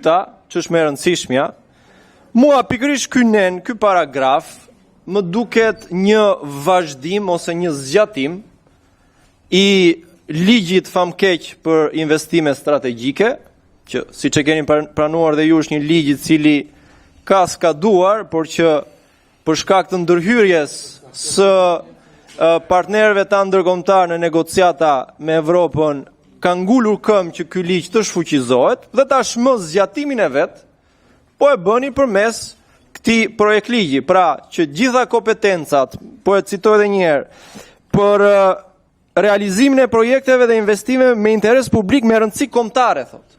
dyta, që është më e rëndësishmja, mua pikërisht ky paragraf më duket një vazhdim ose një zgjatim i ligjit famkeq për investime strategjike, që siç e keni pranuar dhe ju është një ligj i cili ka skaduar, por që për shkak të ndërhyrjes së partnerëve tanë ndërkombëtar në negociata me Evropën ka ngulur këmbë që ky ligj të shfuqizohet dhe tashmë zgjatimin e vet po e bëni përmes këtij projekt ligji, pra që gjitha kompetencat, po e citoj edhe një herë, për realizimin e projekteve dhe investimeve me interes publik me rëndësi kombëtare, thotë,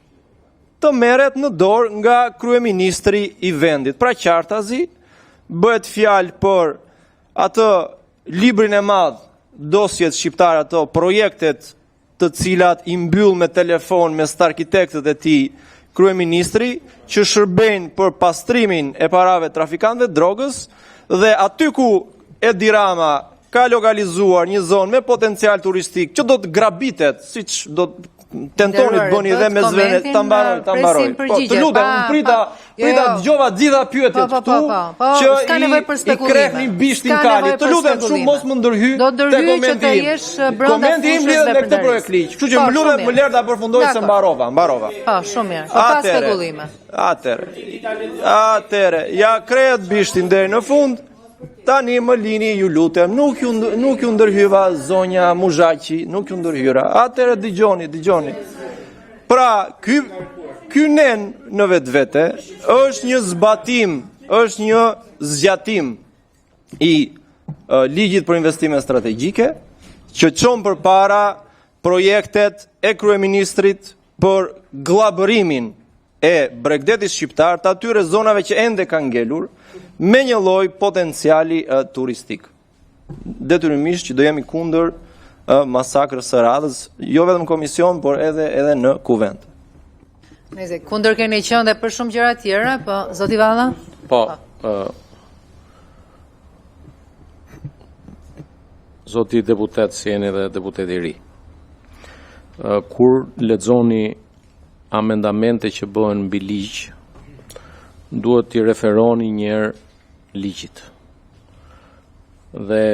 të merret në dorë nga kryeministri i vendit. Pra qartazi bëhet fjalë për atë librin e madh, dosjet shqiptare, ato projektet të cilat i mbyll me telefon mes arkitektët e tij kryeministri, që shërbejnë për pastrimin e parave trafikantëve drogës, dhe aty ku Edi Rama ka lokalizuar një zonë me potencial turistik që do të grabitet, siç do të tentoni të bëni dhe me zvenet. Ta mbaroj. Po, të lutem, prita dëgjova gjitha pyetjet këtu që i krehnin bishtin kalit. Të lutem shumë mos më ndërhy te komenti im. Komenti im lidhet me këtë projekt ligj. Kështu që më lutem më lër ta përfundoj se mbarova. Po, shumë mirë. Po pas spekulime. Atëre, ja krehet bishtin deri në fund. Tani më lini, ju lutem, nuk ju ndërhyva zonja Muzhaqi, nuk ju ndërhyra. Atëre dëgjoni. Pra, ky nen në vetvete është një zbatim, është një zgjatim i ligjit për investime strategjike, që çon përpara projektet e kryeministrit për glabërimin e Bregdetit shqiptar, të atyre zonave që ende kanë ngelur, me një lloj potenciali turistik. Detyrimisht që do jemi kundër masakrës së radhës, jo vetëm komision, por edhe në kuvent. Nëse kundër keni qenë dhe për shumë gjëra tjera, po zoti Valla? Po. Zoti deputet si jeni dhe deputet i ri. Kur lexoni amendamente që bëhen mbi ligj, duhet t'i referoni njëherë ligjit. Dhe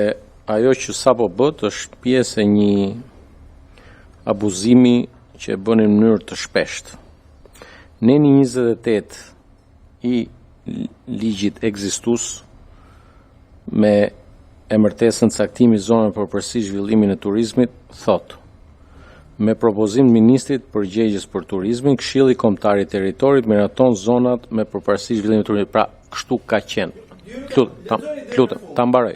ajo që sapo bët është pjesë e një abuzimi që e bën në mënyrë të shpeshtë. Neni 28 i ligjit ekzistus me emërtesën caktimi zonave përparësi zhvillimin e turizmit thotë: me propozim ministrit përgjegjës për turizmin, Këshilli Kombëtar i Territorit miraton zonat me përparësi zhvillimit të turizmit. Pra, kështu ka qenë. Lutem, ta mbaroj.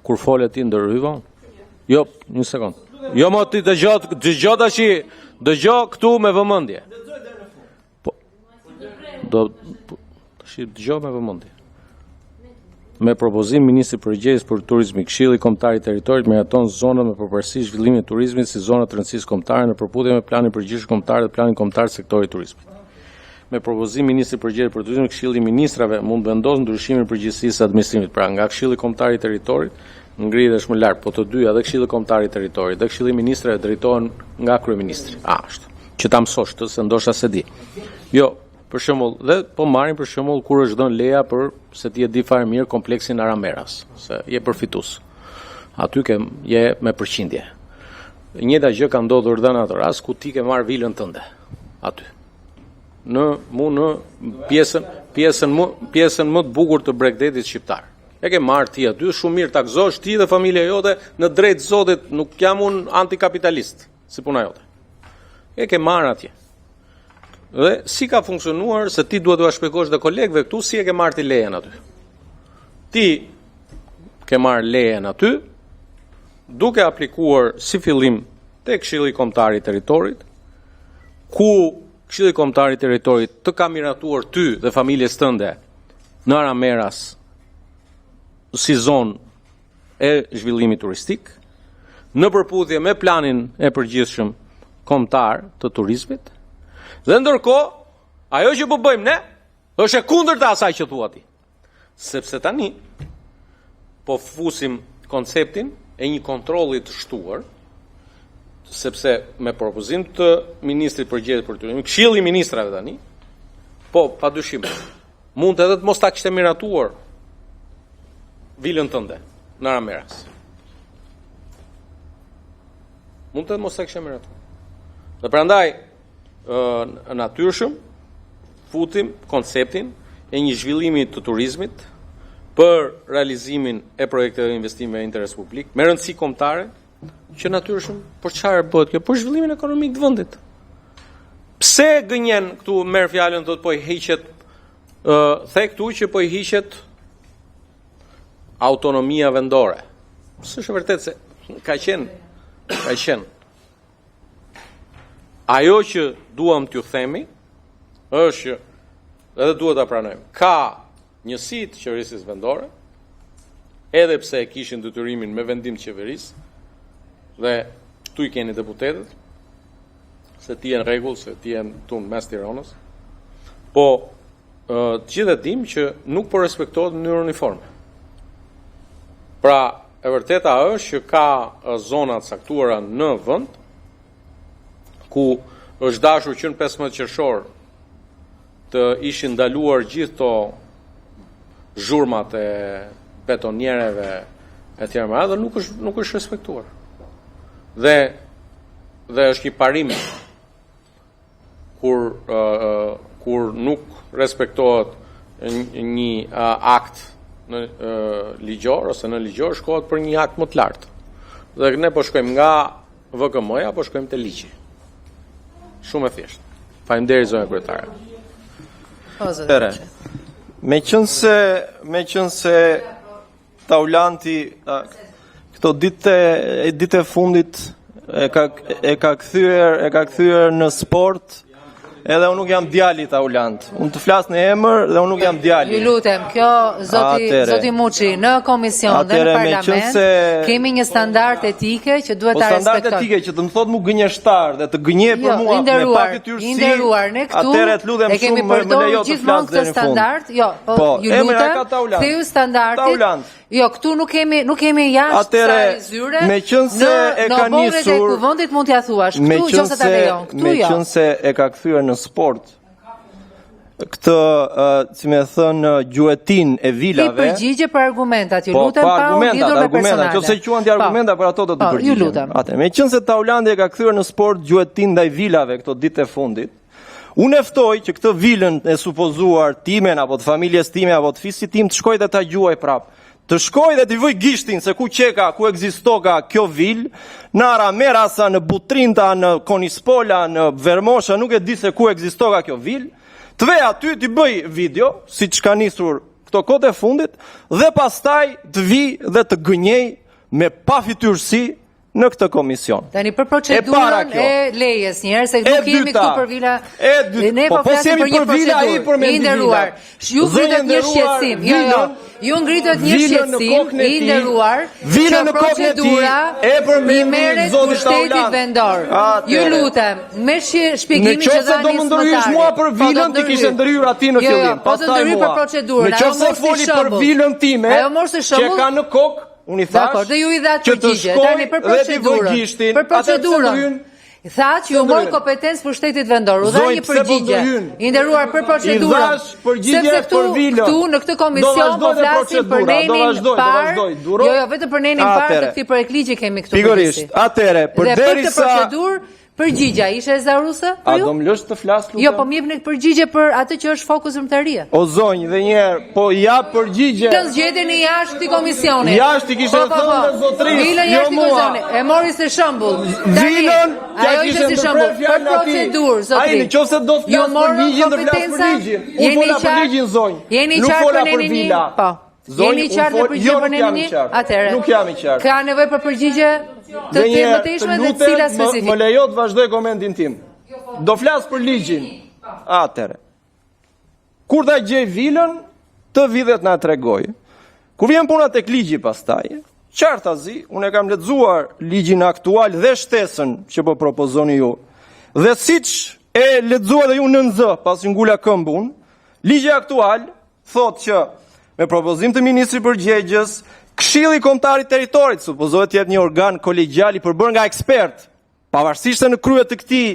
Kur folet ti ndërhyva? Jo, një sekond. Jo, mo ti dëgjoj tash, dëgjoj këtu me vëmendje. Po. Dëgjoj me vëmendje. Me propozim ministri përgjegjës për turizmin, Këshilli Kombëtar i Territorit miraton zonat me përparësi zhvillimit të turizmit si zonat të rëndësisë kombëtare në përputhje me planin përgjithshëm kombëtar dhe planin kombëtar sektorit turizmit. Me propozim ministri përgjegjës për turizmin, Këshilli i Ministrave mund vendos ndryshimin e përgjegjësisë së administrimit. Pra, nga Këshilli Kombëtar i Territorit ngrihesh më lart, po të dyja, dhe Këshilli Kombëtar i Territorit dhe Këshilli i Ministrave drejtohen nga kryeministri. Ashtu. Që ta mësosh të, se ndoshta se di. Jo, për shembull, dhe po marrim për shembull kur është dhënë leja për se ti e di fare mirë kompleksin Arameras, se je përfitues. Aty je me përqindje. Njëta gjë ka ndodhur në atë rast ku ti ke marr vilën tënde. Aty. Në pjesën më të bukur të Bregdetit shqiptar. E ke marr ti aty, shumë mirë takzosh ti dhe familja jote në drejt Zotit, nuk jam unë antikapitalist, si puna jote. E ke marr atje. Dhe si ka funksionuar, se ti duhet t'u shpjegosh dhe kolegëve këtu si e ke marrë ti lejen aty. Ti ke marrë lejen aty, duke aplikuar si fillim te Këshilli Kombëtar i Territorit, ku Këshilli Kombëtar i Territorit të ka miratuar ty dhe familjes tënde në Arameras si zonë e zhvillimit turistik, në përputhje me planin e përgjithshëm kombëtar të turizmit. Dhe ndërkohë, ajo që po bëjmë ne, është e kundërta asaj që thua ti. Sepse tani po fusim konceptin e një kontrolli të shtuar sepse me propozim të ministrit përgjigjet për turimin, Këshilli i Ministrave tani, po, padyshim, mund edhe të mos ta kishte miratuar vilën tënde në Arameras. Mund të mos ta kishte miratuar. Dhe prandaj natyrshëm futim konceptin e një zhvillimi të turizmit për realizimin e projekteve dhe investimeve me interes publik, me rëndësi kombëtare, që natyrshëm për çfarë bëhet kjo? Për zhvillimin ekonomik të vendit. Pse gënjen këtu merr fjalën thotë po i hiqet the këtu që po i hiqet autonomia vendore. S'është vërtet se ka qenë. Ajo që duam t'ju themi është që edhe duhet ta pranojmë. Ka njësi të qeverisë vendore, edhe pse e kishin detyrimin me vendim të qeverisë, dhe këtu i keni deputetët, se ti janë rregull, se ti janë tu mes Tiranës, po të gjithë e dim që nuk po respektohet në mënyrë uniforme. Pra, e vërteta është që ka zona të caktuara në vend ku është dashur që në 15 qershor të ishin ndaluar gjithë to zhurmat e betoniereve e tjera më radhë, nuk është respektuar. Dhe është një parim kur nuk respektohet një akt në ligjor ose në ligjor, shkohet për një akt më të lartë. Dhe ne po shkojmë nga VKM-ja, po shkojmë te ligji. Shumë e thjeshtë. Faleminderit zonja kryetare. Me qënë se Taulanti këto ditë e fundit e ka kthyer në sport, edhe unë nuk jam djali Taulant. Unë të flas në emër dhe unë nuk jam djali. Ju lutem, kjo zoti Muçi në komision dhe në parlament kemi një standard etike që duhet ta respektojmë. Standard etike që të më thotë mu gënjeshtar dhe të gënje për mua me pafytyrësi. Inderuar, ne këtu e kemi përdorur gjithmonë këtë standard. Jo, po ju lutem, theu standardit. Jo, këtu nuk kemi jashtë sa zyre. Meqense e ka nisur në kuvendit mund t'ia thuash. Këtu nëse ta lejon. Këtu jo. Meqense e ka kthyer në sport. Këtë, si më thën, gjuetin e vilave. Ti përgjigje për argumentat, ju lutem, pa u lidhur me personale. Nëse quhen ti argumenta për ato do të përgjigjem. Ju lutem. Atë, meqense Taulandi e ka kthyer në sport gjuetin ndaj vilave këto ditë e fundit. Unë eftoj që këtë vilën e supozuar timen apo të familjes time apo të fisit tim të shkoj dhe ta gjuaj prap. Të shkoj dhe t'i vëj gishtin se ku qeka, ku ekzistoka kjo vil, në Aramerasa, në Butrinta, në Konispola, në Vermosha, nuk e di se ku ekzistoka kjo vil, të vej aty t'i bëj video, si që ka nisur këto kote fundit, dhe pastaj të vi dhe të gënjej me pafytyrësi në këtë komision. Tani për procedurën e lejes njerë, se nuk jemi këtu për vila, ne po flasim për një procedurë, i nderuar. Ju ngritet një shqetësim, ju ngritet një shqetësim, i nderuar, që procedura i merret pushtetit vendor. Ju lutem, me shpjegimin që dhani më ndërhysh mua për vilën, ti kishe ndërhyr aty në fillim, pastaj mua. Në qoftë se foli për vilën time, që ka në kokë, unë i thash dhe ju i dhatë përgjigje, tani për procedurën. Tha që ju morë kompetencë për shtetit vendor, u dha një përgjigje, i nderuar për procedurën, sepse këtu në këtë komision po flasim për nenin parë, jo, vetëm për nenin parë të këtij projektligji kemi këtu përgjigje. Atëre, përderisa përgjigja ishe e zaruse për ju? A do më lësh të flas lutem? Jo, po më jepni përgjigje për atë që është fokus zyrtarie. O zonjë, dhe një herë, po jap përgjigje. Të zgjedheni jashtë këtij komisioni. Jashtë kishe thënë në zotëri. Vilën jashtë komisioni. E mori si shembull. Vilën ajo ishte si shembull për procedurë, zotëri. Ai nëse do të flas për ligjin, do flas për ligjin. Unë fola për ligjin, zonjë. Jeni qartë për nenin? Po. Jeni qartë për përgjigje për nenin? Atëherë. Nuk jam i qartë. Ka nevojë për përgjigje të themëtejshme dhe të cilat specifike. Më lejo të vazhdoj komentin tim. Do flas për ligjin. Atëre. Kur ta gjej vilën, të vidhet na tregoj. Ku vjen puna tek ligji pastaj, qartazi, unë e kam lexuar ligjin aktual dhe shtesën që po propozoni ju. Dhe siç e lexuar dhe ju në NZ, pasi ngula këmbun, ligji aktual thotë që me propozim të ministrit përgjegjës, Këshilli Kombëtar i Territorit supozohet të jetë një organ kolegjial i përbërë nga ekspert, pavarësisht se në krye të këtij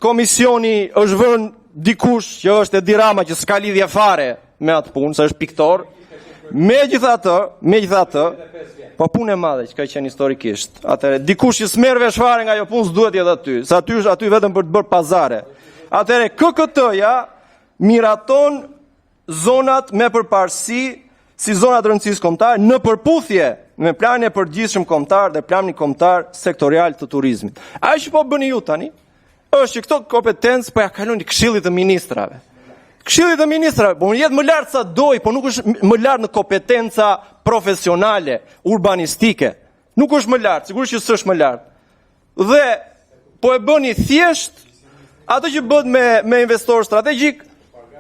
komisioni është vënë dikush që është Edi Rama, që s'ka lidhje fare me atë punë, se është piktor. Megjithatë, po punë e madhe që ka qenë historikisht. Atëherë dikush që s'merr vesh fare nga ajo punë s'duhet jetë aty, se aty vetëm për të bërë pazare. Atëherë KKT-ja miraton zonat me përparësi si zonat rëndësisë kombëtare në përputhje me planin e përgjithshëm kombëtar dhe planin kombëtar sektorial të turizmit. Ajo që po bëni ju tani është që këto kompetencë po ja kaloni Këshillit të Ministrave. Këshilli të Ministrave, po jetë më lartë sa doj, po nuk është më lartë në kompetenca profesionale, urbanistike. Nuk është më lartë, sigurisht që s'është më lartë. Dhe po e bëni thjesht ato që bëhet me investor strategjik,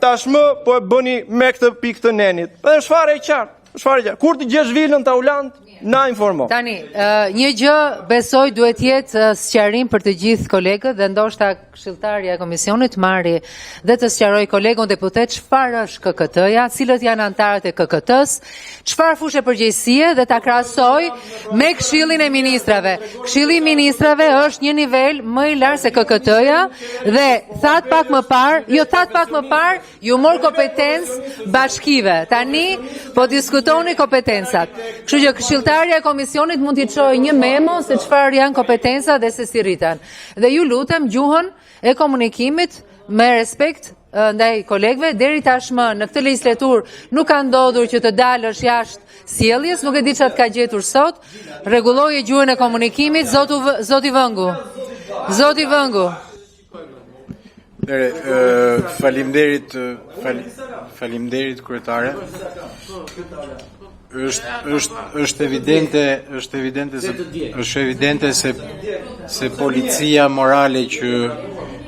tashmë po e bëni me këtë pikë të nenit. Dhe është fare e qartë. Kur të gjesh vilën të Aulant, na informo. Tani, një gjë besoj duhet jetë sqarim për të gjithë kolegët dhe ndoshta këshilltarja e komisionit marri dhe të sqaroj kolegun deputet çfarë është KKT-ja, cilët janë anëtarët e KKT-s, çfarë fushë përgjegjësie dhe ta krahasoj me Këshillin e Ministrave. Këshilli i Ministrave është një nivel më i lartë se KKT-ja dhe thatë pak më parë, ju mor kompetencë bashkive. Tani po diskutoni kompetencat. Kështu që këshilltarja e komisionit mund t'i çojë një memo se çfarë janë kompetenca dhe se si rriten. Dhe ju lutem gjuhën e komunikimit me respekt ndaj kolegëve. Deri tashmë në këtë legjislaturë nuk ka ndodhur që të dalësh jashtë sjelljes, nuk e di çfarë ka gjetur sot. Rregulloje gjuhën e komunikimit, zoti Vëngu. Zoti Vëngu. Faleminderit kryetare. Është evidente se policia morale që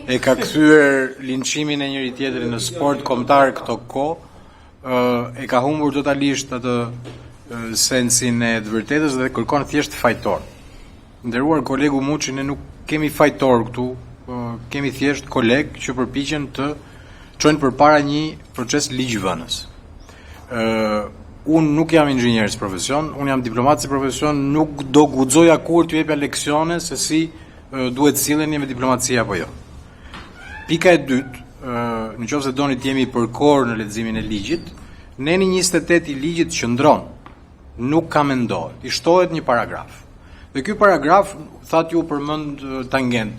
e ka kthyer linçimin e njëri tjetrit në sport kombëtar këto kohë e ka humbur totalisht atë sensin e të vërtetës dhe kërkon thjesht fajtor. Nderuar kolegu Muçi, ne nuk kemi fajtor këtu, kemi thjesht kolegë që përpiqen të çojnë përpara një proces ligjvënës. Unë nuk jam inxhinier si profesion, unë jam diplomat si profesion, nuk do guxoja kur t'ju jepja leksione se si duhet silleni me diplomacia apo jo. Pika e dytë, në qoftë se doni të jemi përkohur në leximin e ligjit, neni 28 i ligjit qëndron, nuk ka mendohet, i shtohet një paragraf. Dhe ky paragraf, thatë ju përmend tangent,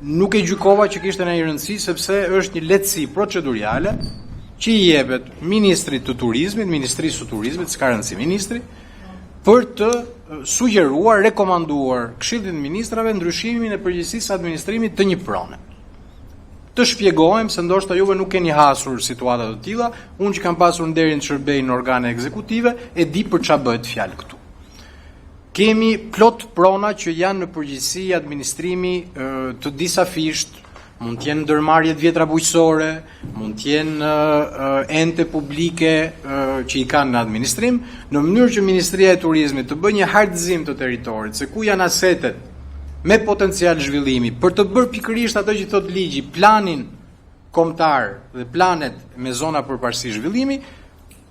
nuk e gjykova që kishte ndonjë rëndësi sepse është një lehtësi procedurale që i jepet Ministrit të Turizmit, Ministrisë së Turizmit, s'ka rëndësi ministri, për të sugjeruar, rekomanduar Këshillit të Ministrave ndryshimin e përgjegjësisë administrimit të një prone. Të shpjegojmë se ndoshta juve nuk keni hasur situata të tilla, unë që kam pasur nderin të shërbej në organe ekzekutive, e di për çfarë bëhet fjalë këtu. Kemi plot prona që janë në përgjegjësi administrimi të disa fisht, mund t'jenë ndërmarrje të vjetra bujqësore, mund t'jenë ente publike që i kanë në administrim, në mënyrë që Ministria e Turizmit të bëjë një hartëzim të territorit, se ku janë asetet me potencial zhvillimi, për të bërë pikërisht ato që thot ligji, planin kombëtar dhe planet me zona përparësi zhvillimi,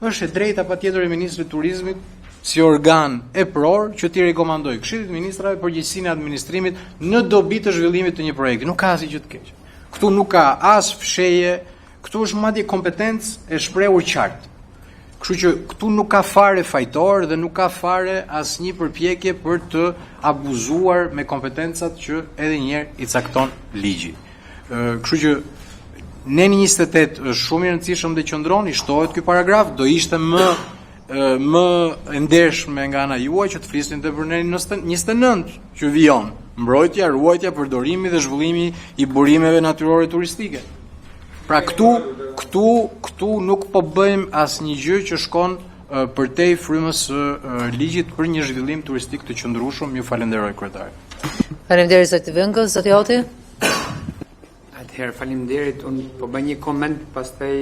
është e drejta patjetër e Ministrit të Turizmit si organ e pror që t'i rekomandoj Këshillit të Ministrave përgjegjësinë e administrimit në dobi të zhvillimit të një projekti. Nuk ka asgjë të keq. Këtu nuk ka as fshehje, këtu është madje kompetencë e shprehur qartë. Kështu që këtu nuk ka fare fajtor dhe nuk ka fare asnjë përpjekje për të abuzuar me kompetencat që edhe një herë i cakton ligji. Kështu që neni 28 është shumë i rëndësishëm dhe qëndron, i shtohet ky paragraf, do ishte më e ndershme nga ana juaj që të flisnin të për nenin 29 që vijon, mbrojtja, ruajtja, përdorimi dhe zhvillimi i burimeve natyrore turistike. Pra këtu nuk po bëjmë asnjë gjë që shkon përtej frymës së ligjit për një zhvillim turistik të qëndrueshëm. Ju falenderoj kryetare. Faleminderit zoti Vëngë, zoti Oti. Atëherë faleminderit, unë po bëj një koment, pastaj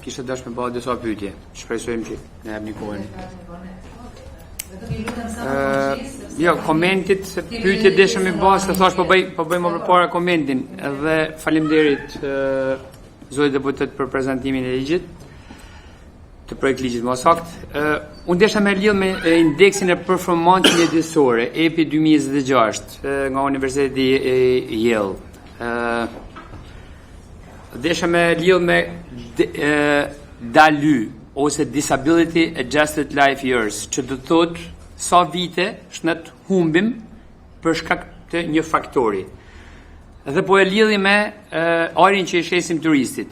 kishte dashur me bëj disa pyetje. Shpresojmë që ne japni kohën. Jo, komentit, se pyetje desha me bëj, se thash po bëj më përpara komentin, edhe faleminderit zoti deputet për prezantimin e ligjit. të projekt ligjit më saktë. Unë desha me lidh me indeksin e performancës mjedisore, EPI 2026 nga Universiteti Yale. Desha me lidh me DALY ose Disability Adjusted Life Years, që do të thotë sa vite shnet humbim për shkak të një faktori. Dhe po e lidhi me arin që i shesim turistit.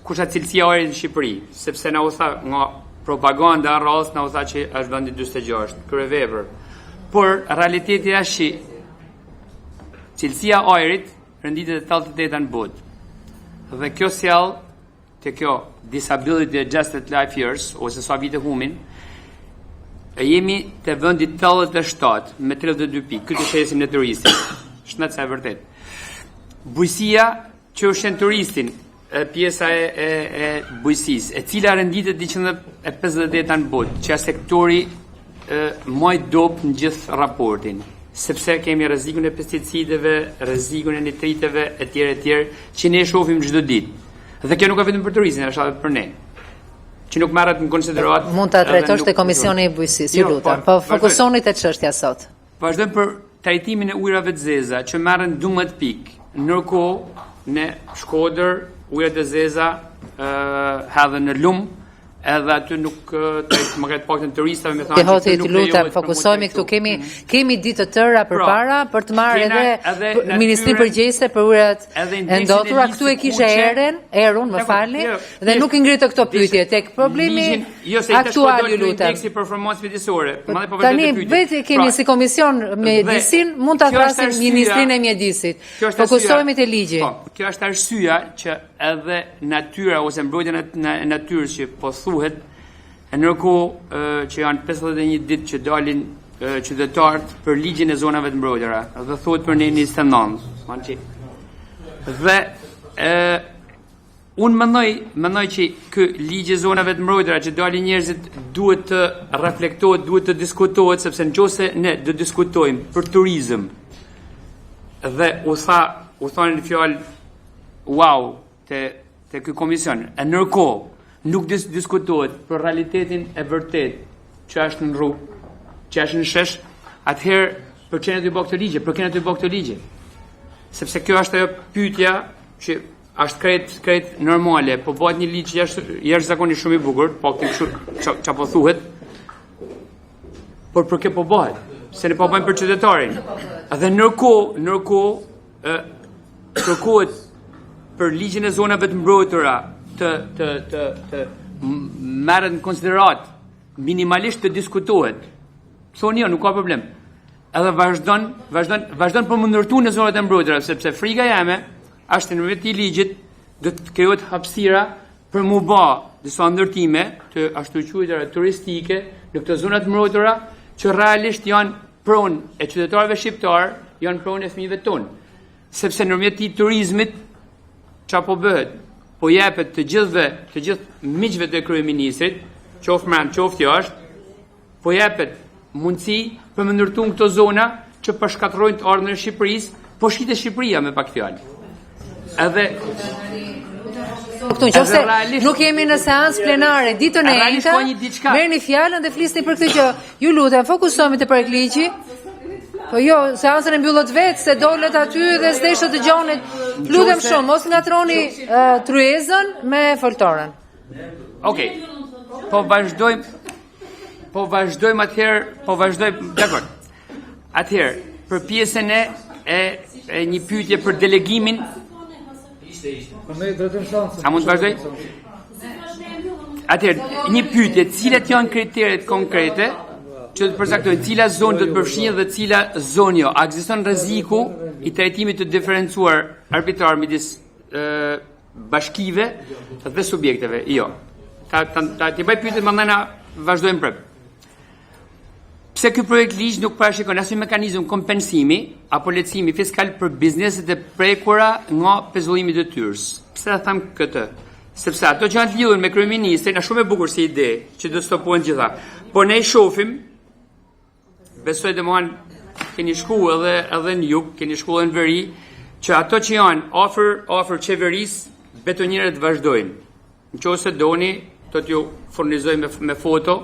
Kusha cilësia arit në Shqipëri, sepse na u tha nga propaganda në rrallës, na u tha që është vendi 46, kërë vepër. Por realiteti është që cilësia arit rënditet e 88 në botë. Dhe kjo sjell të kjo Disability Adjusted Life Years, ose sa vite humin, jemi të vëndit 87 me 32 pikë, këtë shesim në turistin, shnet se e vërtet. Bujësia që është në turistin, pjesa e bujësis, e cila rënditet 158 në botë, që është sektori maj dopë në gjithë raportin, sepse kemi rrezikun e pesticideve, rrezikun e nitriteve, etj, që ne shohim çdo ditë. Dhe kjo nuk ka vetëm për turizmin, është edhe për ne. Që nuk marret në konsiderat. Mund ta trajtosh te Komisioni i Bujqësisë, ju lutem. Po fokusoni te çështja sot. Vazhdojmë për trajtimin e ujrave të zeza, që marrin 12 pikë. Ndërkohë në Shkodër ujrat e zeza hedhen në lum, edhe aty nuk më këtë pak të turistave me thanë që nuk lutem, fokusohemi këtu, kemi ditë të tëra përpara për të marrë edhe Ministrinë Përgjegjëse për ujrat e ndotura. Këtu e kishe erun, më falni, dhe nuk i ngritë këto pyetje tek problemi aktual, ju lutem. Indeksi performancë mjedisore. Tani vetë kemi si komision mjedisin, mund ta thrasim Ministrinë e Mjedisit. Fokusohemi te ligji. Kjo është arsyeja që edhe natyra ose mbrojtja e natyrës që po thuhet, ndërkohë që janë 51 ditë që dalin qytetarët për ligjin e zonave të mbrojtura, dhe thuhet për ne 29. Dhe unë mendoj që ky ligj i zonave të mbrojtura që dalin njerëzit duhet të reflektohet, duhet të diskutohet, sepse nëse ne do diskutojmë për turizëm dhe u thonë në fjalë wow te ky komision, e ndërkohë nuk diskutohet për realitetin e vërtet që është në rrugë, që është në shesh, atëherë për çfarë do të bëj këtë ligj, për kënë do të bëj këtë ligj. Sepse kjo është ajo pyetja që është krejt normale, po bëhet një ligj jashtëzakonisht shumë i bukur, po kështu çapo thuhet. Por për kë po bëhet? Se ne po bëjmë për qytetarin. Dhe ndërkohë kërkohet për ligjin e zonave të mbrojtura të merret në konsiderat, minimalisht të diskutohet. Thoni jo, nuk ka problem. Edhe vazhdon për më ndërtu në zonat e mbrojtura, sepse frika jame është në vetë i ligjit do të krijohet hapësira për mu bë disa ndërtime të ashtu quajtura turistike në këto zonat mbrojtura që realisht janë pronë e qytetarëve shqiptar, janë pronë e fëmijëve tonë. Sepse nëpërmjet të turizmit çfarë bëhet? Po jepet të gjithë miqve të kryeministrit, qoftë mbrëm, qoftë jashtë, po jepet mundësi për më ndërtuar këto zona që përshkatërrojnë të ardhmën e Shqipërisë, po shitet Shqipëria me pak fjalë. Edhe këtu nëse nuk jemi në seancë plenare ditën e njëjtë, merrni fjalën dhe flisni për këtë që ju lutem fokusohemi te projekt ligji. Po jo, seancën e mbyllët vetë, se dolet aty dhe s'deshët të gjonit. Lutem shumë, mos ngatroni tryezën me foltoren. Okej, po vazhdojmë atëherë, dakor. Atëherë, për pjesën e një pyetje për delegimin. A mund të vazhdoj? Atëherë, një pyetje, cilat janë kriteret konkrete që të përcaktojnë cila zonë do të përfshihen dhe cila zonë jo. A ekziston rreziku i trajtimit të diferencuar arbitrar midis bashkive dhe subjekteve? Jo. Ti bëj pyetje mandena vazhdojmë prap. Pse ky projekt ligj nuk parashikon asnjë mekanizëm kompensimi apo lehtësimi fiskal për bizneset e prekura nga pezullimi i detyrës? Pse ta them këtë? Sepse ato që janë të lidhur me kryeministrin është shumë e bukur si ide që do të stopohen gjitha. Po ne i shohim, besoj dhe mohan keni shku edhe në jug, keni shku edhe në veri, që ato që janë offer qeveris, betonjerët vazhdojnë. Në qoftë se doni, do t'ju furnizoj me foto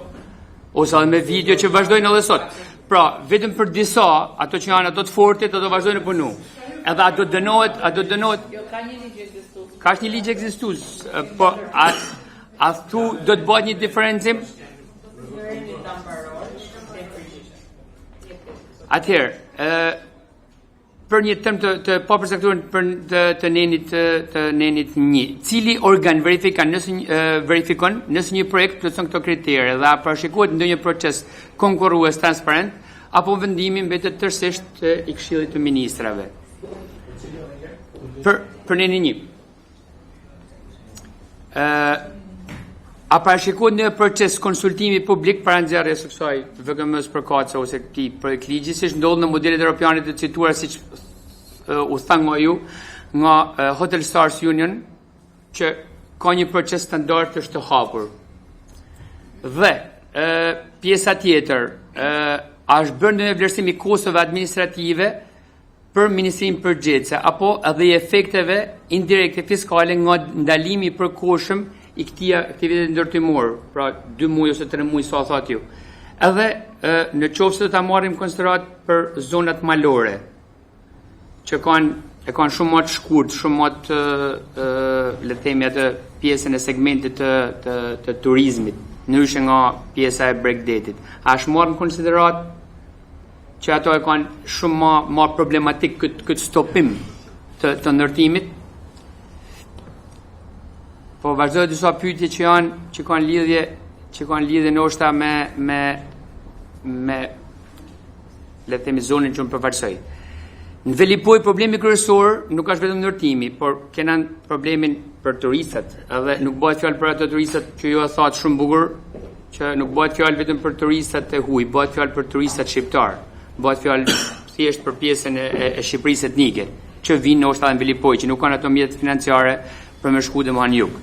ose edhe me video që vazhdojnë edhe sot. Pra, vetëm për disa, ato që janë ato të fortit, ato vazhdojnë në punu. Edhe ato dënohet... Jo, ka një ligj ekzistues. Ka një ligj ekzistues, po a thu do të bëhet një diferencim? Atëherë, për një term të papërcaktuar të nenit një, cili organ verifikon nëse një projekt plotëson këto kritere dhe a parashikohet ndonjë proces konkurrues transparent apo vendimi mbetet tërësisht i Këshillit të Ministrave. Për nenin një. A parashikohet në proces konsultimi publik para nxjerrjes së kësaj VGM-s përkatëse ose këtij projekt ligji, siç ndodh në modelet europiane të cituara siç u thënë më ju nga Hotel Stars Union, që ka një proces standard të hapur. Dhe pjesa tjetër, është bërë ndonjë vlerësim i kostove administrative për Ministrinë përgjithëse apo edhe i efekteve indirekte fiskale nga ndalimi i përkohshëm i këtij aktiviteti ndërtimor, pra 2 muaj ose 3 muaj sa thatë ju. Edhe në qoftë se ta marrim konsiderat për zonat malore, që e kanë shumë më të shkurt, shumë më të le të themi atë pjesën e segmentit të turizmit, ndryshe nga pjesa e breakdatit. A është marrë në konsiderat që ato e kanë shumë më problematik këtë stopim të ndërtimit? Po vazhdoj disa pyetje që kanë lidhje ndoshta me le të themi zonën që unë përfaqësoj. Në Velipoj problemi kryesor nuk është vetëm ndërtimi, por kena problemin për turistat, edhe nuk bëhet fjalë për ato turistat që ju e thatë shumë bukur, që nuk bëhet fjalë vetëm për turistat e huaj, bëhet fjalë për turistat shqiptar, bëhet fjalë thjesht për pjesën e Shqipërisë etnike, që vinë ndoshta në Velipoj, që nuk kanë ato mjet financiare për me shku dhe më anë jug.